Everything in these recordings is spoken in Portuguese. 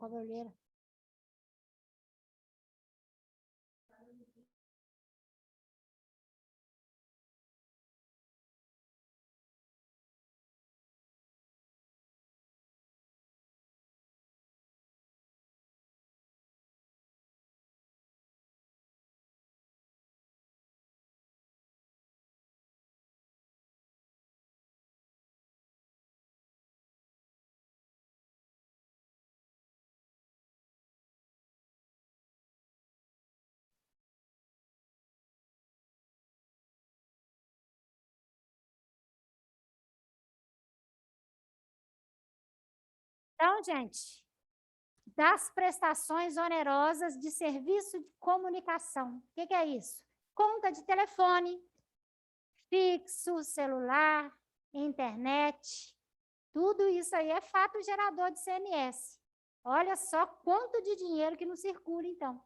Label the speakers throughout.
Speaker 1: com a barulheira. Então, gente, das prestações onerosas de serviço de comunicação. O que é isso? Conta de telefone, fixo, celular, internet, tudo isso aí é fato gerador de CMS. Olha só quanto de dinheiro que não circula, então.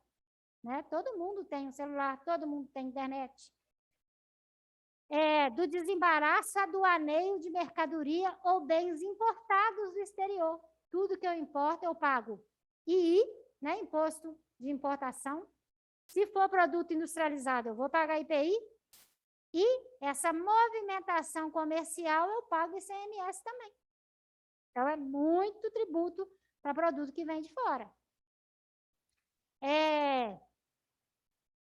Speaker 1: Né? Todo mundo tem um celular, todo mundo tem internet. Do desembaraço aduaneio de mercadoria ou bens importados do exterior. Tudo que eu importo, eu pago II, né? Imposto de importação. Se for produto industrializado, eu vou pagar IPI. E essa movimentação comercial, eu pago ICMS também. Então, é muito tributo para produto que vem de fora.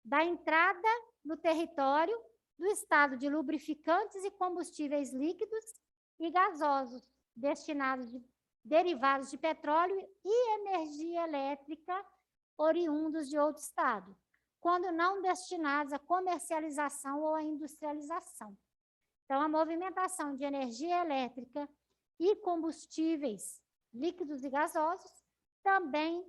Speaker 1: Da entrada no território do estado de lubrificantes e combustíveis líquidos e gasosos, derivados de petróleo e energia elétrica oriundos de outro estado, quando não destinados à comercialização ou à industrialização. Então, a movimentação de energia elétrica e combustíveis líquidos e gasosos também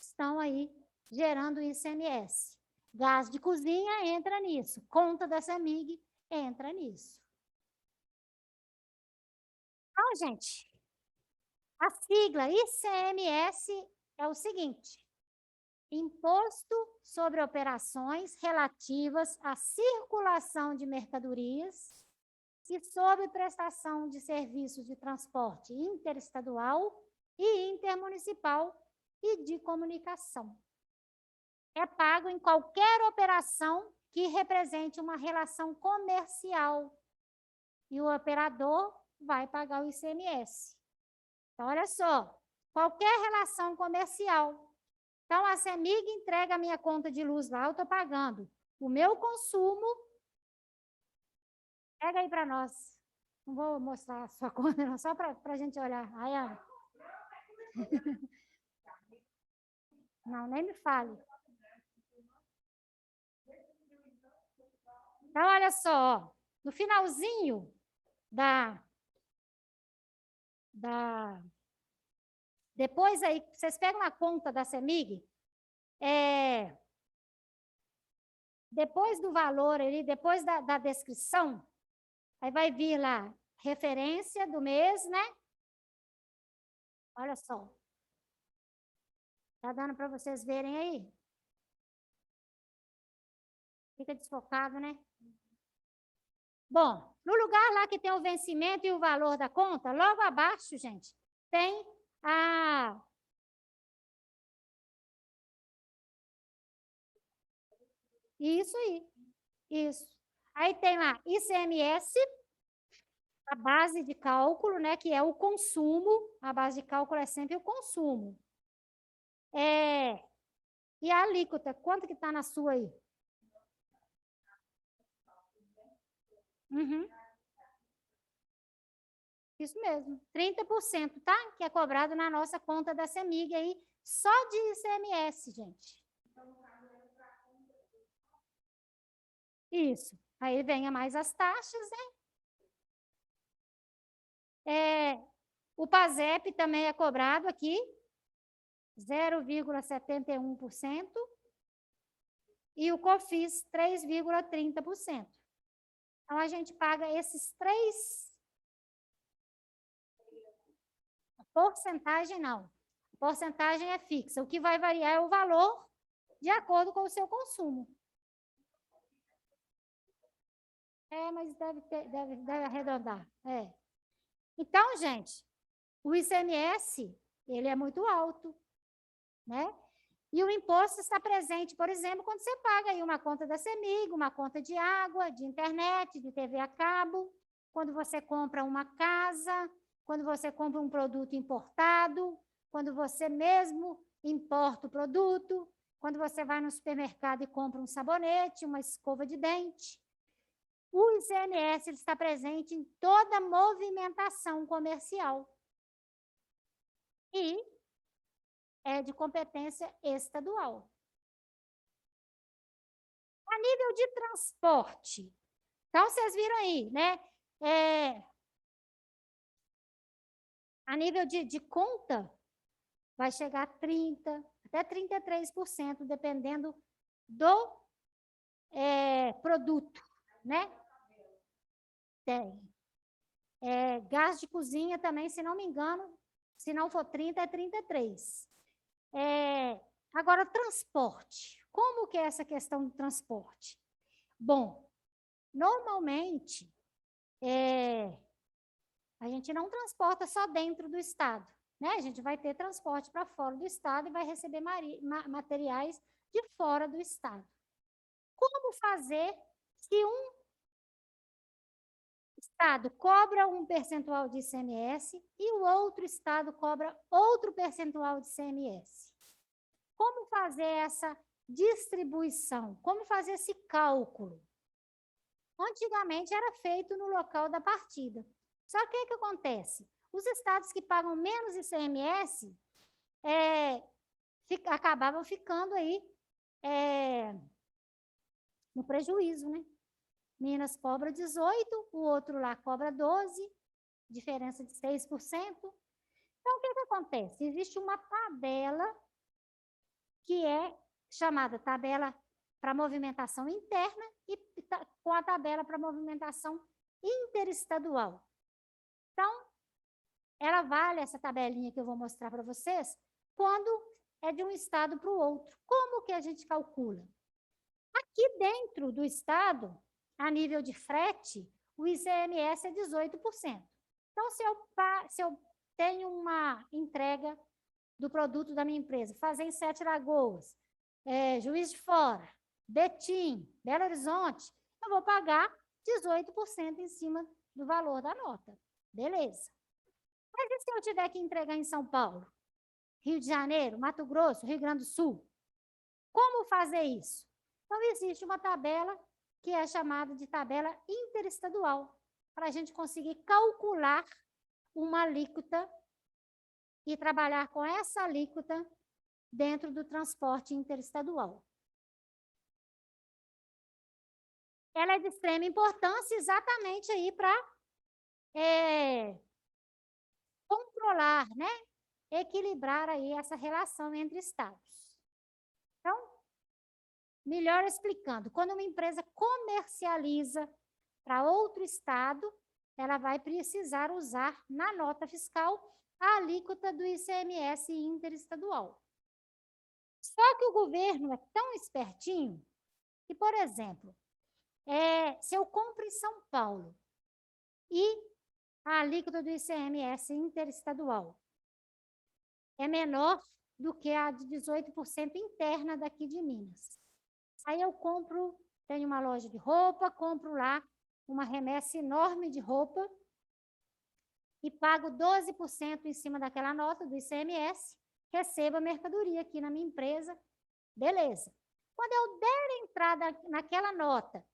Speaker 1: estão aí gerando ICMS. Gás de cozinha entra nisso, conta da CEMIG entra nisso. Então, gente, a sigla ICMS é o seguinte: Imposto sobre Operações Relativas à Circulação de Mercadorias e sobre prestação de serviços de transporte interestadual e intermunicipal e de comunicação. É pago em qualquer operação que represente uma relação comercial e o operador vai pagar o ICMS. Então, olha só, qualquer relação comercial. Então, a CEMIG entrega a minha conta de luz lá, eu estou pagando. O meu consumo, pega aí para nós. Não vou mostrar a sua conta, não, só para a gente olhar. Aí, Ana. Não, nem me fale. Então, olha só, no finalzinho depois aí, vocês pegam a conta da CEMIG, depois do valor ali, depois da descrição, aí vai vir lá, referência do mês, né? Olha só. Tá dando para vocês verem aí? Fica desfocado, né? Bom, no lugar lá que tem o vencimento e o valor da conta, logo abaixo, gente, tem a... Isso aí, isso. Aí tem lá ICMS, a base de cálculo, né, que é o consumo, a base de cálculo é sempre o consumo. E a alíquota, quanto que está na sua aí? Uhum. Isso mesmo, 30%, tá? Que é cobrado na nossa conta da CEMIG aí, só de ICMS, gente. Isso. Aí venha mais as taxas, né? O PASEP também é cobrado aqui, 0,71%. E o COFINS, 3,30%. Então, a gente paga esses três... A porcentagem, não. A porcentagem é fixa. O que vai variar é o valor de acordo com o seu consumo. Mas deve arredondar. Então, gente, o ICMS, ele é muito alto. né? E o imposto está presente, por exemplo, quando você paga aí uma conta da CEMIG, uma conta de água, de internet, de TV a cabo, quando você compra uma casa, quando você compra um produto importado, quando você mesmo importa o produto, quando você vai no supermercado e compra um sabonete, uma escova de dente. O ICMS está presente em toda movimentação comercial. E é de competência estadual. A nível de transporte, então vocês viram aí, né? A nível de conta, vai chegar a 30%, até 33%, dependendo do produto, né? Tem. Gás de cozinha também, se não me engano, se não for 30%, é 33%. Agora, transporte. Como que é essa questão do transporte? Bom, normalmente, a gente não transporta só dentro do estado, né? A gente vai ter transporte para fora do estado e vai receber materiais de fora do estado. Como fazer se um estado cobra um percentual de ICMS e o outro estado cobra outro percentual de ICMS? Como fazer essa distribuição? Como fazer esse cálculo? Antigamente era feito no local da partida. Só que o que acontece? Os estados que pagam menos ICMS acabavam ficando aí no prejuízo, né? Minas cobra 18%, o outro lá cobra 12%, diferença de 6%. Então, o que acontece? Existe uma tabela que é chamada tabela para movimentação interna e com a tabela para movimentação interestadual. Então, ela vale, essa tabelinha que eu vou mostrar para vocês, quando é de um estado para o outro. Como que a gente calcula? Aqui dentro do estado, a nível de frete, o ICMS é 18%. Então, se eu tenho uma entrega do produto da minha empresa, fazer em Sete Lagoas, Juiz de Fora, Betim, Belo Horizonte, eu vou pagar 18% em cima do valor da nota. Beleza. Mas e se eu tiver que entregar em São Paulo, Rio de Janeiro, Mato Grosso, Rio Grande do Sul? Como fazer isso? Então, existe uma tabela que é chamada de tabela interestadual, para a gente conseguir calcular uma alíquota e trabalhar com essa alíquota dentro do transporte interestadual. Ela é de extrema importância exatamente aí para controlar, né? Equilibrar aí essa relação entre estados. Então, melhor explicando, quando uma empresa comercializa para outro estado, ela vai precisar usar na nota fiscal a alíquota do ICMS interestadual. Só que o governo é tão espertinho que, por exemplo, se eu compro em São Paulo e a alíquota do ICMS interestadual é menor do que a de 18% interna daqui de Minas. Aí eu compro, tenho uma loja de roupa, compro lá uma remessa enorme de roupa e pago 12% em cima daquela nota do ICMS, recebo a mercadoria aqui na minha empresa, beleza. Quando eu der entrada naquela nota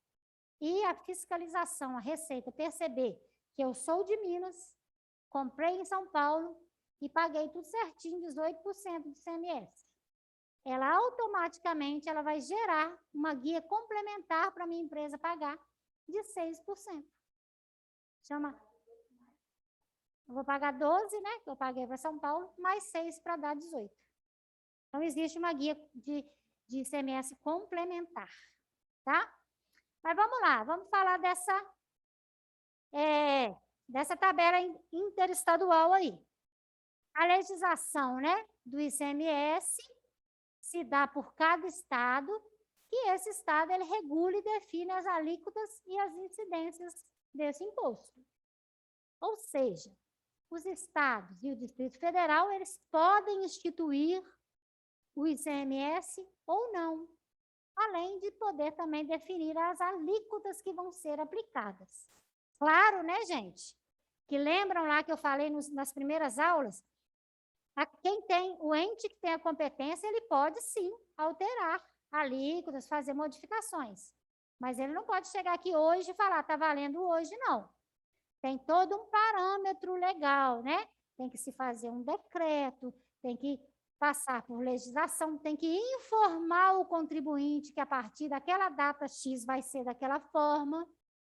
Speaker 1: e a fiscalização, a Receita perceber que eu sou de Minas, comprei em São Paulo e paguei tudo certinho, 18% de ICMS, ela automaticamente vai gerar uma guia complementar para a minha empresa pagar de 6%. Eu vou pagar 12, né, que eu paguei para São Paulo, mais 6 para dar 18. Então, existe uma guia de ICMS complementar, tá? Mas vamos lá, vamos falar dessa tabela interestadual aí. A legislação, né, do ICMS se dá por cada estado, e esse estado ele regula e define as alíquotas e as incidências desse imposto. Ou seja, os estados e o Distrito Federal, eles podem instituir o ICMS ou não, além de poder também definir as alíquotas que vão ser aplicadas. Claro, né, gente? Que lembram lá que eu falei nas primeiras aulas? Quem tem, o ente que tem a competência, ele pode sim alterar alíquotas, fazer modificações. Mas ele não pode chegar aqui hoje e falar, está valendo hoje, não. Tem todo um parâmetro legal, né? Tem que se fazer um decreto, tem que passar por legislação, tem que informar o contribuinte que a partir daquela data X vai ser daquela forma.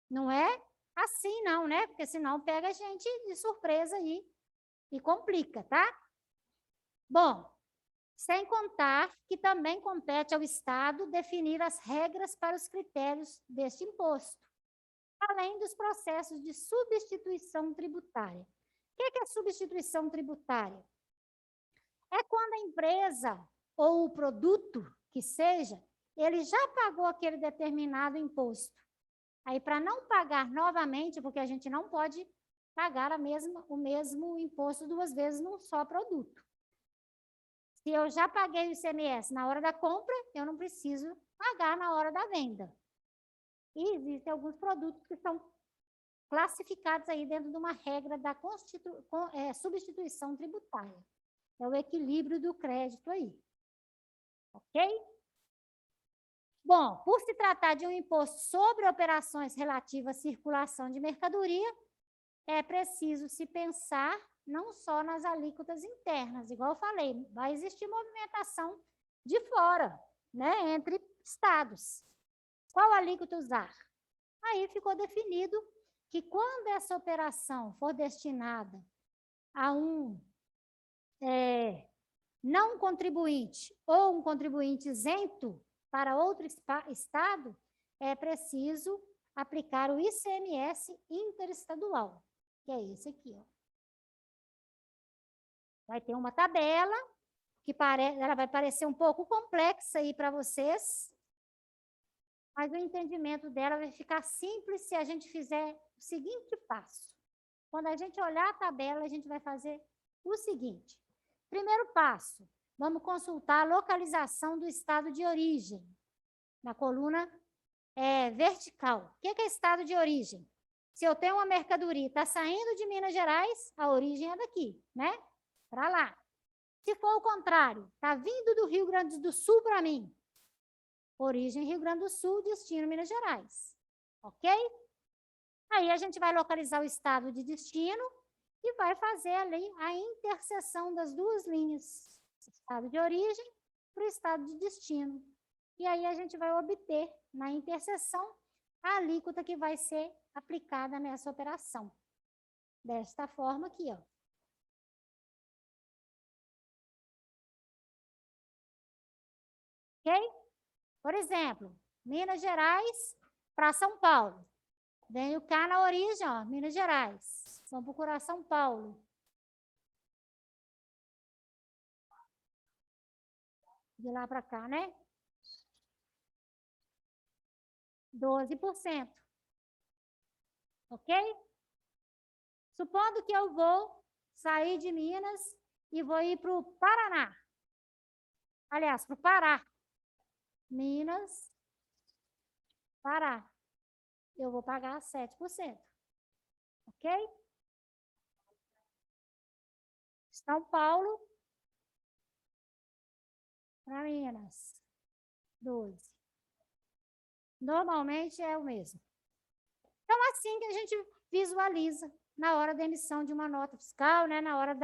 Speaker 1: Não é assim, não, né? Porque senão pega a gente de surpresa aí e complica, tá? Bom, sem contar que também compete ao Estado definir as regras para os critérios deste imposto, além dos processos de substituição tributária. O que é substituição tributária? É quando a empresa ou o produto que seja, ele já pagou aquele determinado imposto. Aí, para não pagar novamente, porque a gente não pode pagar o mesmo imposto duas vezes num só produto. Se eu já paguei o ICMS na hora da compra, eu não preciso pagar na hora da venda. E existem alguns produtos que são classificados aí dentro de uma regra da substituição tributária. É o equilíbrio do crédito aí. Ok? Bom, por se tratar de um imposto sobre operações relativas à circulação de mercadoria, é preciso se pensar não só nas alíquotas internas, igual eu falei, vai existir movimentação de fora, né, entre estados. Qual alíquota usar? Aí ficou definido que quando essa operação for destinada a um não contribuinte ou um contribuinte isento para outro estado, é preciso aplicar o ICMS interestadual, que é esse aqui, ó. Vai ter uma tabela, ela vai parecer um pouco complexa aí para vocês, mas o entendimento dela vai ficar simples se a gente fizer o seguinte passo. Quando a gente olhar a tabela, a gente vai fazer o seguinte. Primeiro passo, vamos consultar a localização do estado de origem, na coluna vertical. O que é estado de origem? Se eu tenho uma mercadoria, está saindo de Minas Gerais, a origem é daqui, né? Para lá. Se for o contrário, está vindo do Rio Grande do Sul para mim, origem Rio Grande do Sul, destino Minas Gerais. Ok? Aí a gente vai localizar o estado de destino e vai fazer ali a interseção das duas linhas, estado de origem para o estado de destino. E aí a gente vai obter, na interseção, a alíquota que vai ser aplicada nessa operação. Desta forma aqui, ó. Ok? Por exemplo, Minas Gerais para São Paulo. Venho cá na origem, ó, Minas Gerais. Vamos procurar São Paulo. De lá para cá, né? 12%. Ok? Supondo que eu vou sair de Minas e vou ir para o Paraná. Aliás, para o Pará. Minas, Pará. Eu vou pagar 7%. Ok? São Paulo para Minas. 12%. Normalmente é o mesmo. Então, assim que a gente visualiza na hora da emissão de uma nota fiscal, né, na hora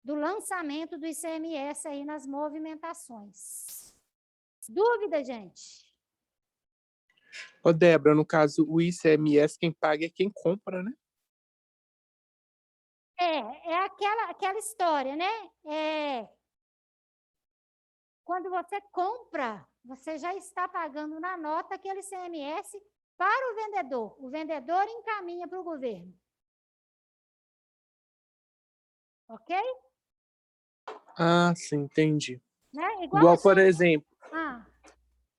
Speaker 1: do lançamento do ICMS aí nas movimentações. Dúvida, gente?
Speaker 2: Ô, Débora, no caso, o ICMS, quem paga é quem compra, né?
Speaker 1: É aquela história, né? Quando você compra, você já está pagando na nota aquele ICMS para o vendedor. O vendedor encaminha para o governo. Ok?
Speaker 2: Ah, sim, entendi.
Speaker 1: Né?
Speaker 2: Igual, por exemplo,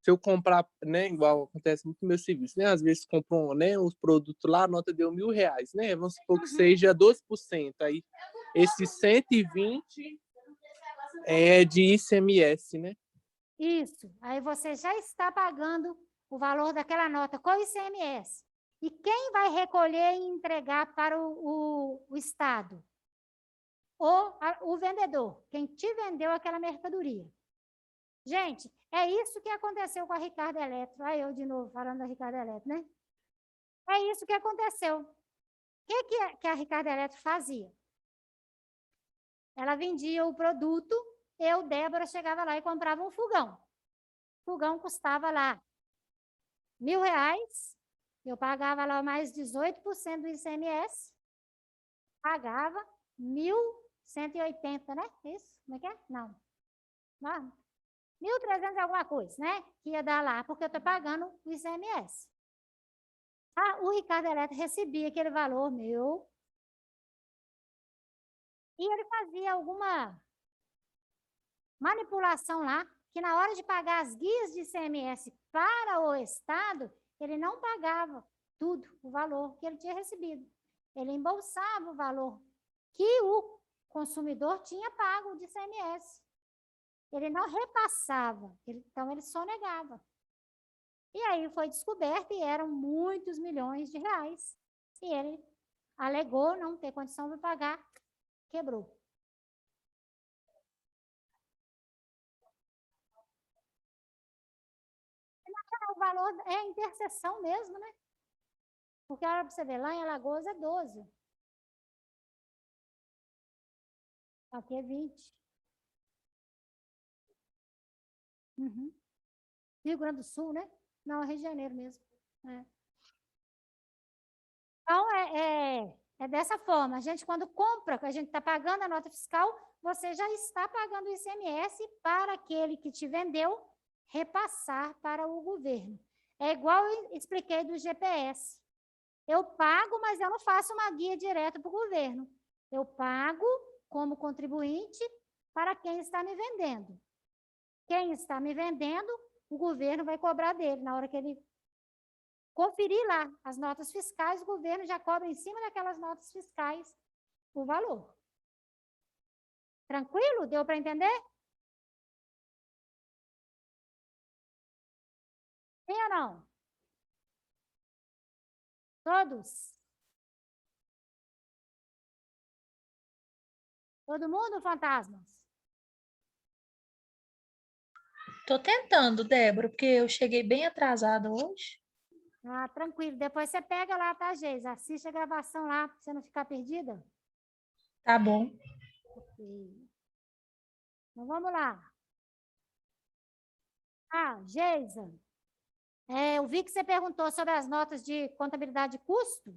Speaker 2: se eu comprar, né, igual acontece muito no meu serviço, né, às vezes compram, né, os produtos lá, a nota deu R$1.000, né, vamos supor que seja 12%, aí esses 120 É de ICMS, né?
Speaker 1: Isso. Aí você já está pagando o valor daquela nota com o ICMS. E quem vai recolher e entregar para o Estado? O vendedor, quem te vendeu aquela mercadoria. Gente, é isso que aconteceu com a Ricardo Eletro. Aí eu de novo falando da Ricardo Eletro, né? É isso que aconteceu. O que a Ricardo Eletro fazia? Ela vendia o produto, eu, Débora, chegava lá e comprava um fogão. O fogão custava lá R$ 1.000, eu pagava lá mais 18% do ICMS, pagava 1.180, né? Isso? Como é que é? Não. 1.300 alguma coisa, né? Que ia dar lá, porque eu estou pagando o ICMS. O Ricardo Eletro recebia aquele valor meu e ele fazia alguma manipulação lá, que na hora de pagar as guias de ICMS para o Estado, ele não pagava tudo, o valor que ele tinha recebido. Ele embolsava o valor que o consumidor tinha pago de ICMS. Ele não repassava, então ele sonegava. E aí foi descoberto e eram muitos milhões de reais. E ele alegou não ter condição de pagar, quebrou. O valor é interseção mesmo, né? Porque a hora para você ver, lá em Alagoas é 12. Aqui é 20. Uhum. Rio Grande do Sul, né? Não, é Rio de Janeiro mesmo. É. Então, é dessa forma. A gente, quando compra, que a gente está pagando a nota fiscal, você já está pagando o ICMS para aquele que te vendeu repassar para o governo. É igual eu expliquei do GPS. Eu pago, mas eu não faço uma guia direto para o governo. Eu pago como contribuinte para quem está me vendendo. Quem está me vendendo, o governo vai cobrar dele. Na hora que ele conferir lá as notas fiscais, o governo já cobra em cima daquelas notas fiscais o valor. Tranquilo? Deu para entender? Sim ou não? Todos? Todo mundo, fantasmas?
Speaker 3: Tô tentando, Débora, porque eu cheguei bem atrasada hoje.
Speaker 1: Tranquilo. Depois você pega lá, tá, Geis? Assiste a gravação lá, para você não ficar perdida.
Speaker 3: Tá bom.
Speaker 1: Ok. Então, vamos lá. Geisa, eu vi que você perguntou sobre as notas de contabilidade de custo.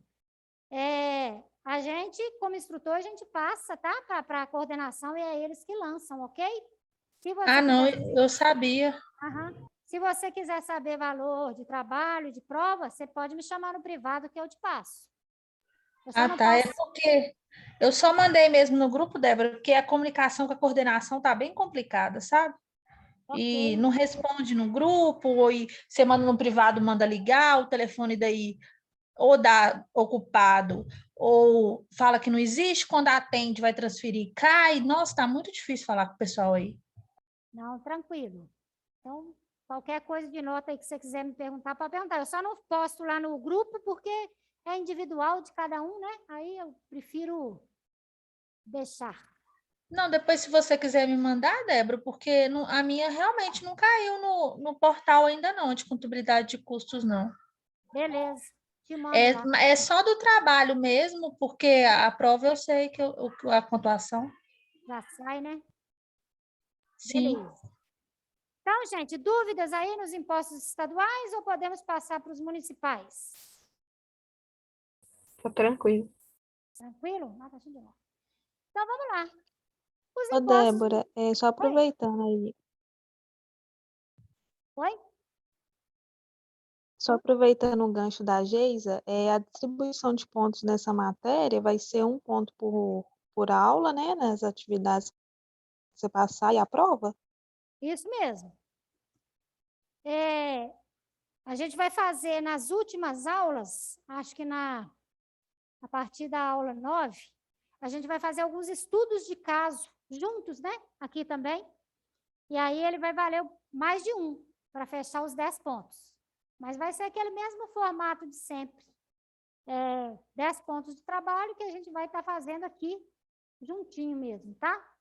Speaker 1: A gente, como instrutor, a gente passa, tá? Para a coordenação e é eles que lançam, ok? Se você
Speaker 3: Não,
Speaker 1: quiser...
Speaker 3: eu sabia.
Speaker 1: Se você quiser saber valor de trabalho, de prova, você pode me chamar no privado que eu te passo.
Speaker 3: Tá. É porque eu só mandei mesmo no grupo, Débora, porque a comunicação com a coordenação tá bem complicada, sabe? E não responde no grupo, ou você manda no privado, manda ligar, o telefone daí ou dá ocupado, ou fala que não existe, quando atende vai transferir, cai. Nossa, tá muito difícil falar com o pessoal aí.
Speaker 1: Não, tranquilo. Então, qualquer coisa de nota aí que você quiser me perguntar, pode perguntar. Eu só não posto lá no grupo porque é individual de cada um, né? Aí eu prefiro deixar.
Speaker 3: Não, depois se você quiser me mandar, Débora, porque a minha realmente não caiu no portal ainda não, de contabilidade de custos, não.
Speaker 1: Beleza, te mando lá.
Speaker 3: É só do trabalho mesmo, porque a prova eu sei que a pontuação.
Speaker 1: Já sai, né?
Speaker 3: Sim.
Speaker 1: Beleza. Então, gente, dúvidas aí nos impostos estaduais ou podemos passar para os municipais?
Speaker 4: Tá tranquilo.
Speaker 1: Tranquilo? Então, vamos lá. Os
Speaker 4: Ô,
Speaker 1: impostos...
Speaker 4: Débora, só aproveitando aí.
Speaker 1: Oi?
Speaker 4: Só aproveitando o gancho da Geisa, a distribuição de pontos nessa matéria vai ser 1 ponto por aula, né? Nas atividades que você passar e a prova?
Speaker 1: Isso mesmo. A gente vai fazer nas últimas aulas, acho que a partir da aula 9, a gente vai fazer alguns estudos de caso juntos, né? Aqui também. E aí ele vai valer mais de 1 para fechar os 10 pontos. Mas vai ser aquele mesmo formato de sempre. 10 pontos de trabalho que a gente vai estar fazendo aqui juntinho mesmo, tá?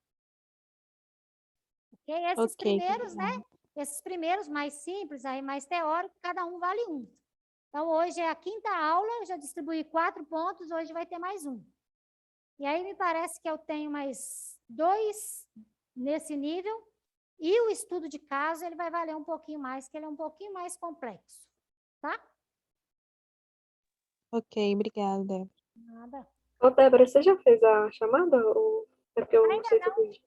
Speaker 1: Ok? Esses primeiros, né? Esses primeiros mais simples, aí mais teóricos, cada um vale 1. Então, hoje é a 5ª aula, eu já distribuí 4 pontos, hoje vai ter mais 1. E aí, me parece que eu tenho mais 2 nesse nível, e o estudo de caso, ele vai valer um pouquinho mais, que ele é um pouquinho mais complexo, tá?
Speaker 4: Ok, obrigada, Débora.
Speaker 1: Nada.
Speaker 5: Ô, Débora, você já fez a chamada? Ou é porque eu não sei se eu fiz.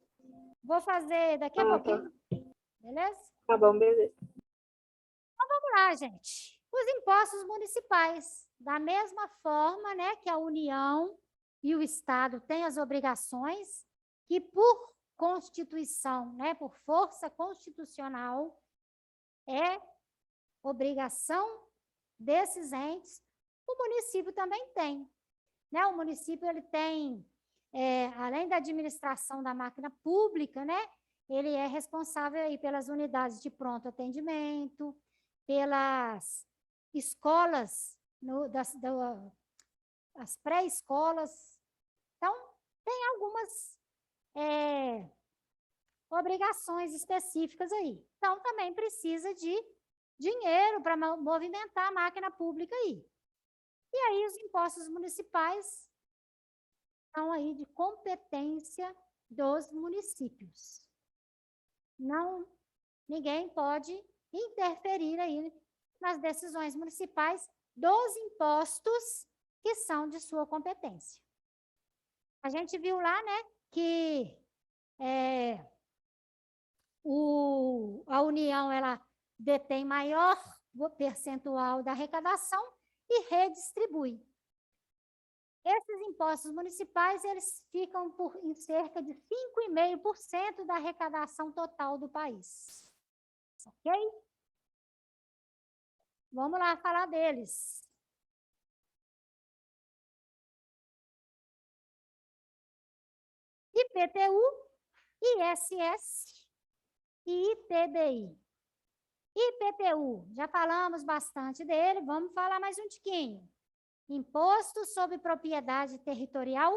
Speaker 1: Vou fazer daqui a pouquinho. Tá. Beleza?
Speaker 5: Tá bom, beleza.
Speaker 1: Então, vamos lá, gente. Os impostos municipais. Da mesma forma, né, que a União e o Estado têm as obrigações que, por Constituição, né, por força constitucional, é obrigação desses entes, o município também tem. Né? O município ele tem, além da administração da máquina pública, né, ele é responsável aí pelas unidades de pronto atendimento, pelas escolas, as pré-escolas. Então, tem algumas obrigações específicas aí. Então, também precisa de dinheiro para movimentar a máquina pública aí. E aí, os impostos municipais são aí de competência dos municípios. Não, ninguém pode interferir aí nas decisões municipais dos impostos que são de sua competência. A gente viu lá, né, que a União, ela detém maior percentual da arrecadação e redistribui. Esses impostos municipais, eles ficam em cerca de 5,5% da arrecadação total do país. Ok? Vamos lá falar deles. IPTU, ISS e ITBI. IPTU, já falamos bastante dele, vamos falar mais um tiquinho. Imposto sobre propriedade territorial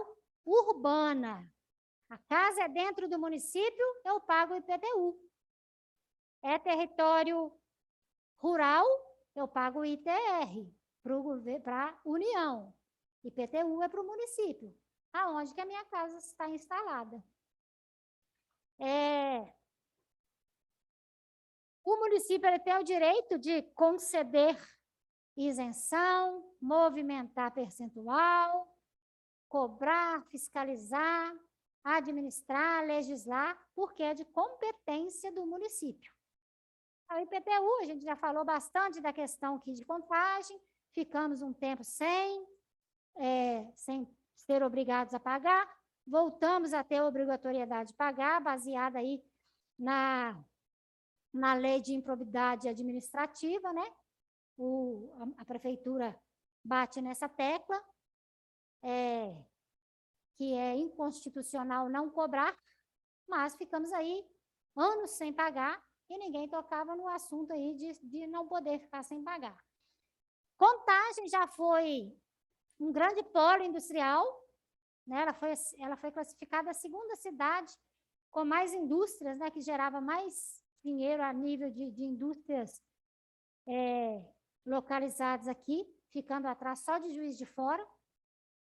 Speaker 1: urbana. A casa é dentro do município, eu pago o IPTU. É território rural, eu pago o ITR para a União. IPTU é para o município, aonde que a minha casa está instalada. O município ele tem o direito de conceder isenção, movimentar percentual, cobrar, fiscalizar, administrar, legislar, porque é de competência do município. A IPTU, a gente já falou bastante da questão aqui de contagem, ficamos um tempo sem ser obrigados a pagar, voltamos a ter a obrigatoriedade de pagar, baseada aí na lei de improbidade administrativa, né? A prefeitura bate nessa tecla, que é inconstitucional não cobrar, mas ficamos aí anos sem pagar e ninguém tocava no assunto aí de não poder ficar sem pagar. Contagem já foi um grande polo industrial, né? Ela foi classificada a 2ª cidade com mais indústrias, né? Que gerava mais dinheiro a nível de indústrias localizadas aqui, ficando atrás só de Juiz de Fora.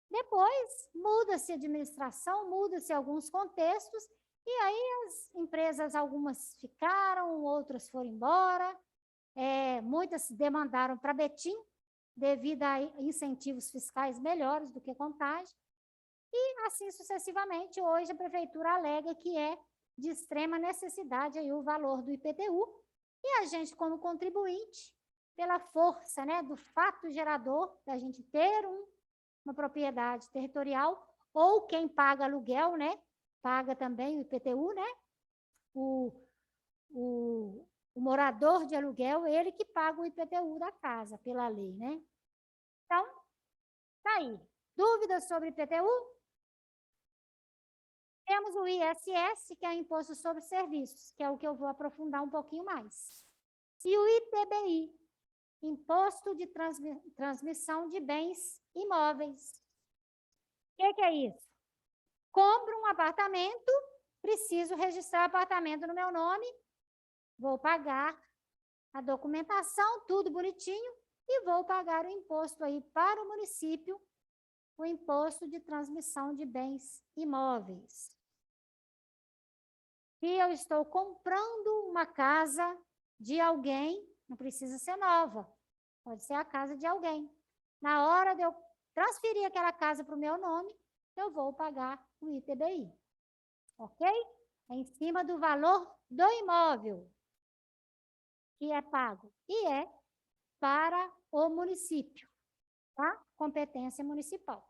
Speaker 1: Depois, muda-se a administração, muda-se alguns contextos, e aí as empresas, algumas ficaram, outras foram embora, muitas demandaram para Betim, devido a incentivos fiscais melhores do que Contagem, e assim sucessivamente. Hoje a prefeitura alega que é de extrema necessidade aí o valor do IPTU, e a gente, como contribuinte, pela força, né, do fato gerador da gente ter uma propriedade territorial, ou quem paga aluguel, né, paga também o IPTU, né, o morador de aluguel, ele que paga o IPTU da casa, pela lei, né. Então, tá aí. Dúvidas sobre IPTU? Temos o ISS, que é o Imposto sobre Serviços, que é o que eu vou aprofundar um pouquinho mais. E o ITBI, Imposto de Transmissão de Bens Imóveis. O que é isso? Compro um apartamento, preciso registrar o apartamento no meu nome, vou pagar a documentação, tudo bonitinho, e vou pagar o imposto aí para o município, o Imposto de Transmissão de Bens Imóveis. E eu estou comprando uma casa de alguém, não precisa ser nova, pode ser a casa de alguém. Na hora de eu transferir aquela casa para o meu nome, eu vou pagar o ITBI, ok? É em cima do valor do imóvel que é pago, e é para o município, tá? Competência municipal.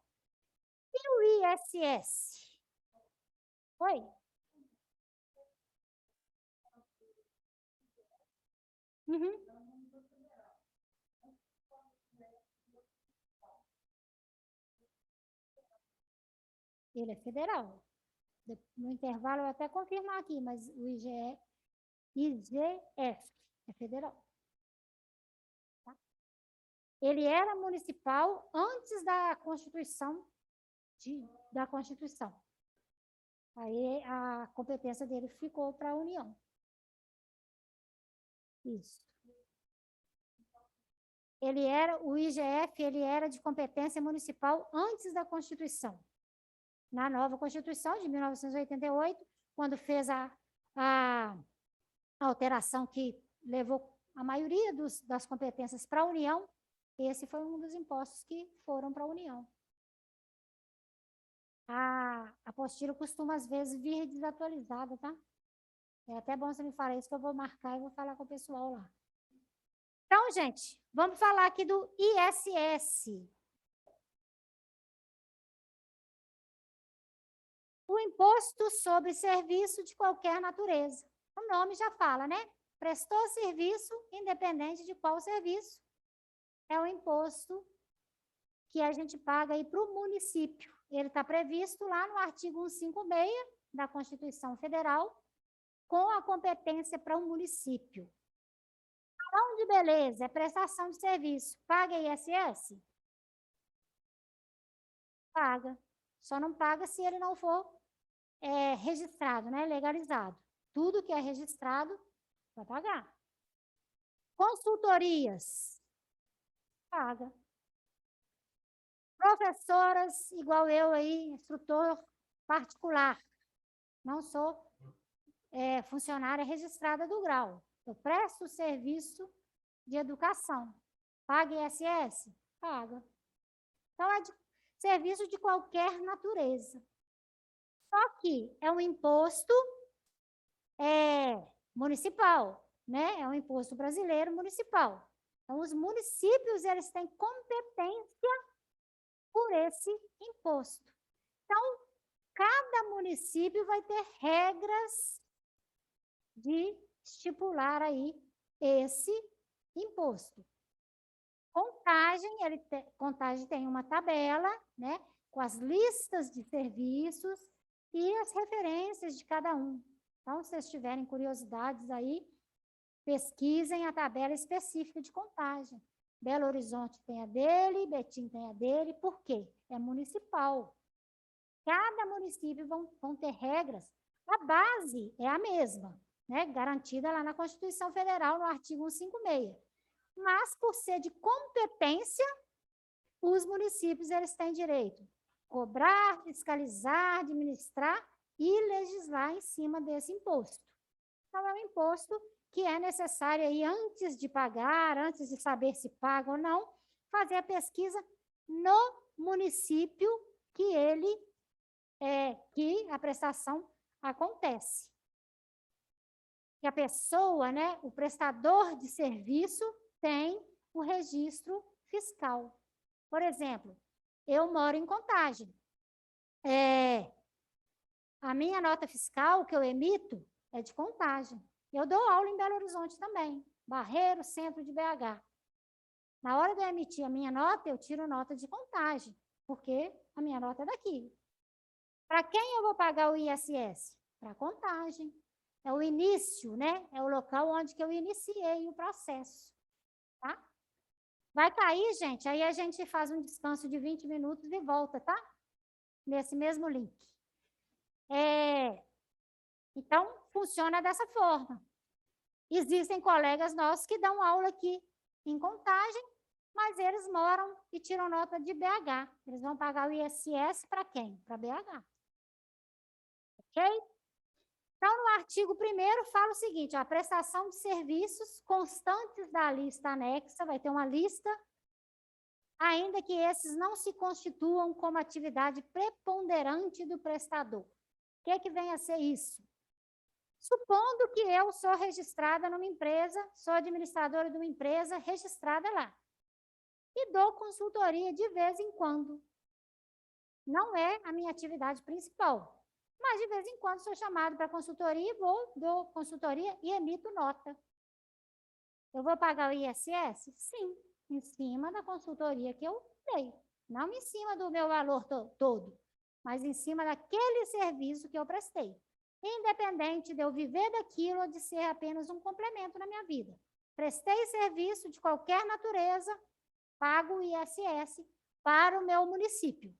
Speaker 1: E o ISS? Oi? Uhum. Ele é federal. No intervalo, eu vou até confirmar aqui, mas o IGF é federal. Tá? Ele era municipal antes da Constituição, da Constituição. Aí a competência dele ficou para a União. Isso. O IGF, ele era de competência municipal antes da Constituição. Na nova Constituição de 1988, quando fez a alteração que levou a maioria das competências para a União, esse foi um dos impostos que foram para a União. A apostila costuma, às vezes, vir desatualizada, tá? É até bom você me falar isso, que eu vou marcar e vou falar com o pessoal lá. Então, gente, vamos falar aqui do ISS. O Imposto sobre Serviço de Qualquer Natureza. O nome já fala, né? Prestou serviço, independente de qual serviço, é o imposto que a gente paga aí para o município. Ele está previsto lá no artigo 156 da Constituição Federal, com a competência para o município. Salão de beleza é prestação de serviço. Paga ISS? Paga. Só não paga se ele não for registrado, né? Legalizado. Tudo que é registrado vai pagar. Consultorias? Paga. Professoras, igual eu aí, instrutor particular. Não sou funcionária registrada do grau. Eu presto serviço de educação. Paga ISS? Paga. Então, é de serviço de qualquer natureza. Só que é um imposto municipal, né? É um imposto brasileiro municipal. Então, os municípios, eles têm competência por esse imposto. Então, cada município vai ter regras de estipular aí esse imposto. Contagem tem uma tabela, né, com as listas de serviços e as referências de cada um. Então, se vocês tiverem curiosidades aí, pesquisem a tabela específica de Contagem. Belo Horizonte tem a dele, Betim tem a dele, por quê? É municipal. Cada município vão ter regras. A base é a mesma, né? Garantida lá na Constituição Federal, no artigo 156. Mas, por ser de competência, os municípios, eles têm direito a cobrar, fiscalizar, administrar e legislar em cima desse imposto. Então, é um imposto que é necessário aí, antes de pagar, antes de saber se paga ou não, fazer a pesquisa no município que a prestação acontece. Que a pessoa, né, o prestador de serviço, tem o registro fiscal. Por exemplo, eu moro em Contagem. A minha nota fiscal que eu emito é de Contagem. Eu dou aula em Belo Horizonte também, Barreiro, centro de BH. Na hora de eu emitir a minha nota, eu tiro nota de Contagem, porque a minha nota é daqui. Para quem eu vou pagar o ISS? Para a Contagem. É o início, né? É o local onde que eu iniciei o processo, tá? Vai cair, gente, aí a gente faz um descanso de 20 minutos e volta, tá? Nesse mesmo link. Então, funciona dessa forma. Existem colegas nossos que dão aula aqui em Contagem, mas eles moram e tiram nota de BH. Eles vão pagar o ISS para quem? Para BH. Ok? Então, no artigo 1º, fala o seguinte, a prestação de serviços constantes da lista anexa, vai ter uma lista, ainda que esses não se constituam como atividade preponderante do prestador. O que é que vem a ser isso? Supondo que eu sou registrada numa empresa, sou administradora de uma empresa registrada lá, e dou consultoria de vez em quando. Não é a minha atividade principal. Mas, de vez em quando, sou chamado para consultoria, dou consultoria e emito nota. Eu vou pagar o ISS? Sim, em cima da consultoria que eu dei. Não em cima do meu valor todo, mas em cima daquele serviço que eu prestei. Independente de eu viver daquilo ou de ser apenas um complemento na minha vida. Prestei serviço de qualquer natureza, pago o ISS para o meu município.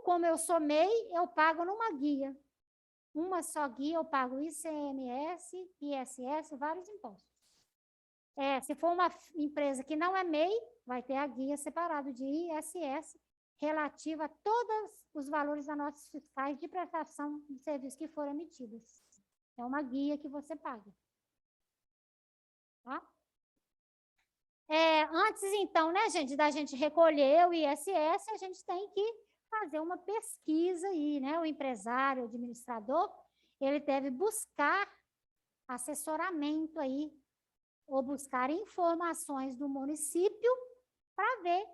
Speaker 1: Como eu sou MEI, eu pago numa guia. Uma só guia, eu pago ICMS, ISS, vários impostos. Se for uma empresa que não é MEI, vai ter a guia separada de ISS, relativa a todos os valores das notas fiscais de prestação de serviços que foram emitidos. É uma guia que você paga. Tá? Antes, então, né, gente, da gente recolher o ISS, a gente tem que fazer uma pesquisa aí, né? O empresário, o administrador, ele deve buscar assessoramento aí, ou buscar informações do município para ver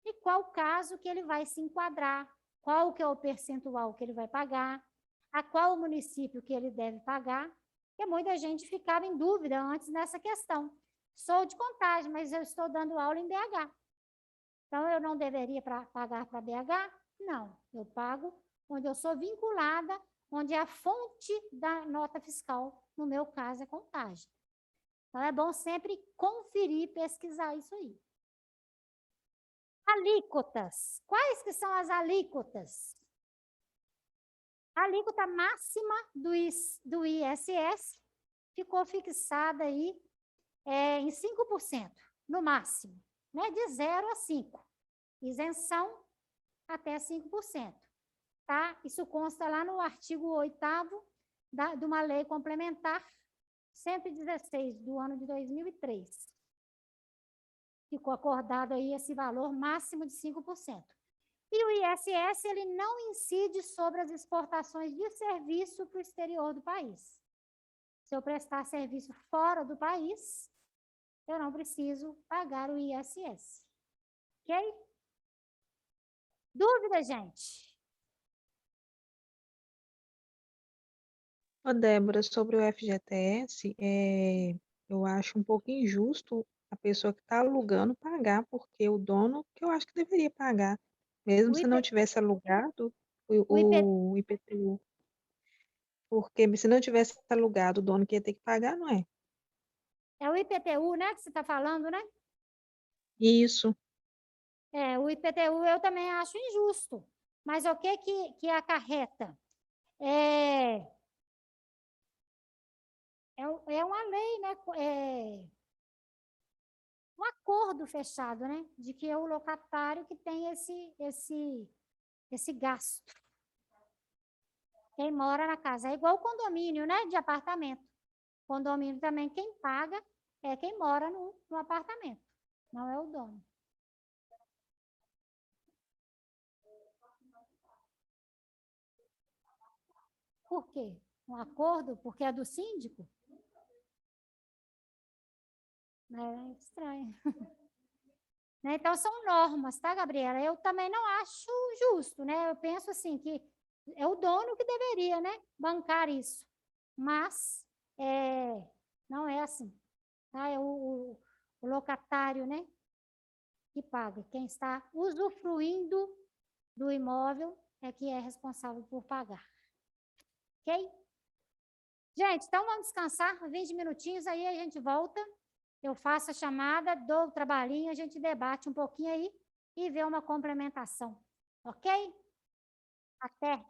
Speaker 1: de qual caso que ele vai se enquadrar, qual que é o percentual que ele vai pagar, a qual município que ele deve pagar, porque muita gente ficava em dúvida antes nessa questão. Sou de Contagem, mas eu estou dando aula em BH. Então, eu não deveria pagar para BH? Não, eu pago onde eu sou vinculada, onde a fonte da nota fiscal, no meu caso, é Contagem. Então, é bom sempre conferir, pesquisar isso aí. Alíquotas. Quais que são as alíquotas? A alíquota máxima do ISS ficou fixada aí em 5%, no máximo, né? De 0 a 5%. Isenção até 5%. Tá? Isso consta lá no artigo 8º de uma lei complementar 116 do ano de 2003. Ficou acordado aí esse valor máximo de 5%. E o ISS, ele não incide sobre as exportações de serviço para o exterior do país. Se eu prestar serviço fora do país, eu não preciso pagar o ISS. Ok? Dúvida, gente?
Speaker 4: Ô, Débora, sobre o FGTS, eu acho um pouco injusto a pessoa que está alugando pagar, porque o dono, que eu acho que deveria pagar, mesmo se não tivesse alugado o IPTU. Porque se não tivesse alugado, o dono que ia ter que pagar, não é?
Speaker 1: É o IPTU, né, que você está falando, né?
Speaker 4: Isso.
Speaker 1: O IPTU eu também acho injusto. Mas o que acarreta? É uma lei, né? Um acordo fechado, né? De que é o locatário que tem esse gasto. Quem mora na casa. É igual o condomínio, né? De apartamento. Condomínio também, quem paga é quem mora no apartamento, não é o dono. Por quê? Um acordo? Porque é do síndico? É estranho. Então, são normas, tá, Gabriela? Eu também não acho justo, né? Eu penso assim, que é o dono que deveria, né, bancar isso. Mas não é assim. Tá? É o locatário, né? que paga. Quem está usufruindo do imóvel é que é responsável por pagar. Ok? Gente, então vamos descansar 20 minutinhos, aí a gente volta. Eu faço a chamada, dou o trabalhinho, a gente debate um pouquinho aí e vê uma complementação. Ok? Até!